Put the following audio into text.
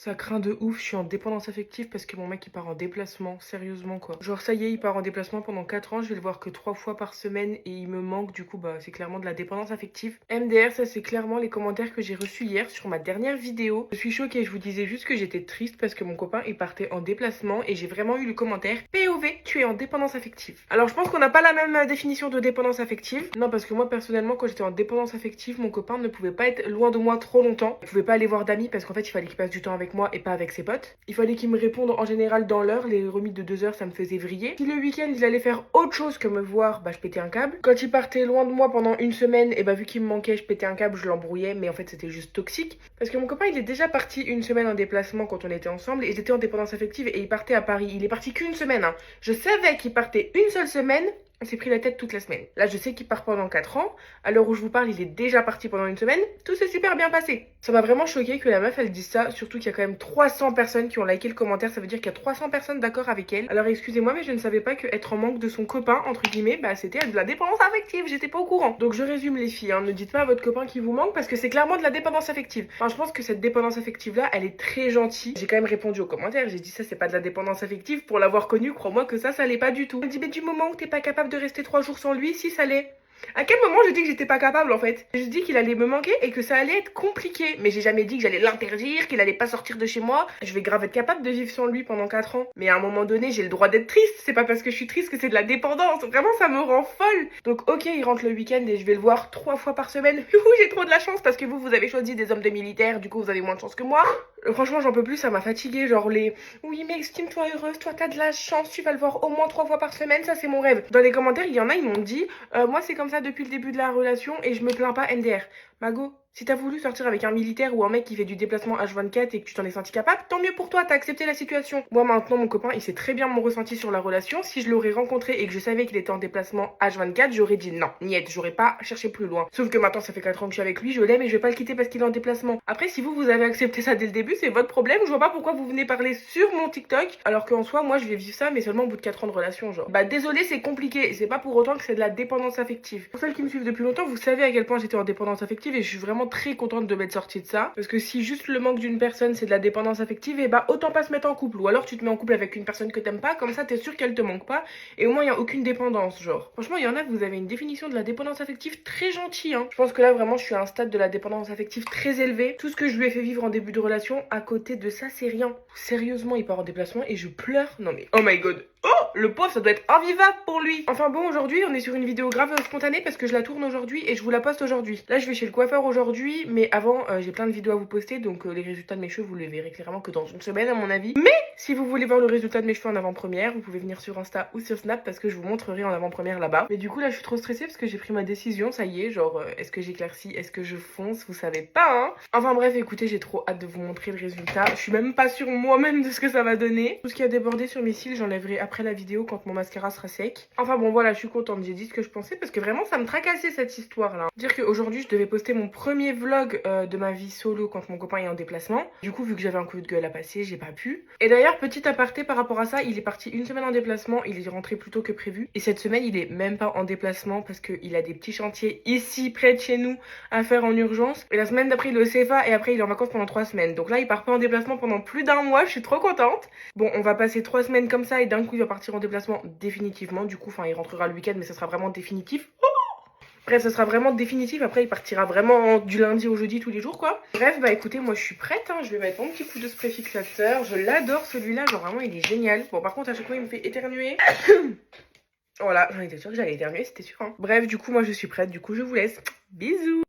Ça craint de ouf, je suis en dépendance affective parce que mon mec il part en déplacement, sérieusement quoi. Genre ça y est, il part en déplacement pendant 4 ans, je vais le voir que 3 fois par semaine et il me manque, du coup bah c'est clairement de la dépendance affective. MDR, ça c'est clairement les commentaires que j'ai reçus hier sur ma dernière vidéo. Je suis choquée, je vous disais juste que j'étais triste parce que mon copain il partait en déplacement et j'ai vraiment eu le commentaire POV, tu es en dépendance affective. Alors je pense qu'on n'a pas la même définition de dépendance affective. Non, parce que moi personnellement quand j'étais en dépendance affective, mon copain ne pouvait pas être loin de moi trop longtemps. Il pouvait pas aller voir d'amis parce qu'en fait il fallait qu'il passe du temps avec moi et pas avec ses potes. Il fallait qu'il me réponde en général dans l'heure, les remises de 2 heures ça me faisait vriller. Si le week-end il allait faire autre chose que me voir, bah je pétais un câble. Quand il partait loin de moi pendant une semaine, et bah vu qu'il me manquait, je pétais un câble, je l'embrouillais, mais en fait c'était juste toxique. Parce que mon copain il est déjà parti une semaine en déplacement quand on était ensemble et j'étais en dépendance affective et il partait à Paris. Il est parti qu'une semaine, hein. Je savais qu'il partait une seule semaine. On s'est pris la tête toute la semaine. Là, je sais qu'il part pendant 4 ans. À l'heure où je vous parle, il est déjà parti pendant une semaine. Tout s'est super bien passé. Ça m'a vraiment choqué que la meuf, elle dise ça. Surtout qu'il y a quand même 300 personnes qui ont liké le commentaire. Ça veut dire qu'il y a 300 personnes d'accord avec elle. Alors, excusez-moi, mais je ne savais pas qu'être en manque de son copain, entre guillemets, bah, c'était de la dépendance affective. J'étais pas au courant. Donc, je résume les filles, hein. Ne dites pas à votre copain qui vous manque parce que c'est clairement de la dépendance affective. Enfin, je pense que cette dépendance affective-là, elle est très gentille. J'ai quand même répondu aux commentaires. J'ai dit ça, c'est pas de la dépendance affective. Pour l'avoir connu, crois-moi que ça l'est pas du tout. Elle me dit, mais du moment où t'es pas capable de rester 3 jours sans lui, si ça l'est. À quel moment j'ai dit que j'étais pas capable en fait? J'ai dit qu'il allait me manquer et que ça allait être compliqué. Mais j'ai jamais dit que j'allais l'interdire, qu'il allait pas sortir de chez moi. Je vais grave être capable de vivre sans lui pendant 4 ans. Mais à un moment donné, j'ai le droit d'être triste. C'est pas parce que je suis triste que c'est de la dépendance. Vraiment, ça me rend folle. Donc ok, il rentre le week-end et je vais le voir 3 fois par semaine. J'ai trop de la chance parce que vous avez choisi des hommes de militaires. Du coup, vous avez moins de chance que moi. Franchement, j'en peux plus, ça m'a fatiguée. Genre les oui, mais estime-toi heureuse, toi t'as de la chance, tu vas le voir au moins 3 fois par semaine, ça c'est mon rêve. Dans les commentaires, il y en a, ils m'ont dit moi c'est comme ça depuis le début de la relation et je me plains pas MDR. Mago, si t'as voulu sortir avec un militaire ou un mec qui fait du déplacement H24 et que tu t'en es senti capable, tant mieux pour toi, t'as accepté la situation. Moi maintenant, mon copain, il sait très bien mon ressenti sur la relation. Si je l'aurais rencontré et que je savais qu'il était en déplacement H24, j'aurais dit non, niette, j'aurais pas cherché plus loin. Sauf que maintenant, ça fait 4 ans que je suis avec lui, je l'aime et je vais pas le quitter parce qu'il est en déplacement. Après, si vous avez accepté ça dès le début, c'est votre problème. Je vois pas pourquoi vous venez parler sur mon TikTok, alors qu'en soi, moi, je vais vivre ça, mais seulement au bout de 4 ans de relation, genre. Bah désolé, c'est compliqué. Et c'est pas pour autant que c'est de la dépendance affective. Pour celles qui me suivent depuis longtemps, vous savez à quel point j'étais en dépendance affective et je suis vraiment très contente de m'être sortie de ça. Parce que si juste le manque d'une personne c'est de la dépendance affective, et bah autant pas se mettre en couple. Ou alors tu te mets en couple avec une personne que t'aimes pas, comme ça t'es sûr qu'elle te manque pas. Et au moins il y a aucune dépendance, genre. Franchement, il y en a, vous avez une définition de la dépendance affective très gentille, hein. Je pense que là vraiment je suis à un stade de la dépendance affective très élevé. Tout ce que je lui ai fait vivre en début de relation, à côté de ça, c'est rien. Sérieusement, il part en déplacement et je pleure. Non mais, oh my god. Oh, le pauvre, ça doit être invivable pour lui. Enfin bon, aujourd'hui, on est sur une vidéo grave spontanée parce que je la tourne aujourd'hui et je vous la poste aujourd'hui. Là, je vais chez le coiffeur aujourd'hui, mais avant, j'ai plein de vidéos à vous poster, donc les résultats de mes cheveux, vous les verrez clairement que dans une semaine, à mon avis. Mais si vous voulez voir le résultat de mes cheveux en avant-première, vous pouvez venir sur Insta ou sur Snap parce que je vous montrerai en avant-première là-bas. Mais du coup, là, je suis trop stressée parce que j'ai pris ma décision, ça y est, genre, est-ce que j'éclaircis, est-ce que je fonce, vous savez pas, hein. Enfin bref, écoutez, j'ai trop hâte de vous montrer le résultat. Je suis même pas sûre moi-même de ce que ça va donner. Tout ce qui a débordé sur mes cils, j'enlèverai après la vidéo quand mon mascara sera sec. Enfin bon, voilà, je suis contente, j'ai dit ce que je pensais parce que vraiment, ça me tracassait cette histoire-là. Dire qu'aujourd'hui, je devais poster mon premier vlog de ma vie solo quand mon copain est en déplacement. Du coup, vu que j'avais un coup de gueule à passer, j'ai pas pu. Et d'ailleurs, petit aparté par rapport à ça, il est parti une semaine en déplacement, il est rentré plus tôt que prévu. Et cette semaine, il est même pas en déplacement parce qu'il a des petits chantiers ici, près de chez nous, à faire en urgence. Et la semaine d'après, il est au CFA et après, il est en vacances pendant 3 semaines. Donc là, il part pas en déplacement pendant plus d'un mois, je suis trop contente. Bon, on va passer 3 semaines comme ça et d'un coup, il va partir en déplacement définitivement. Du coup, enfin, il rentrera le week-end, mais ça sera vraiment définitif. Bref, ça sera vraiment définitif. Après, il partira vraiment du lundi au jeudi tous les jours, quoi. Bref, bah écoutez, moi je suis prête, hein. Je vais mettre mon petit coup de spray fixateur. Je l'adore celui-là, genre vraiment, il est génial. Bon, par contre, à chaque fois, il me fait éternuer. Voilà, j'en étais sûre que j'allais éternuer, c'était sûr, hein. Bref, du coup, moi je suis prête. Du coup, je vous laisse. Bisous.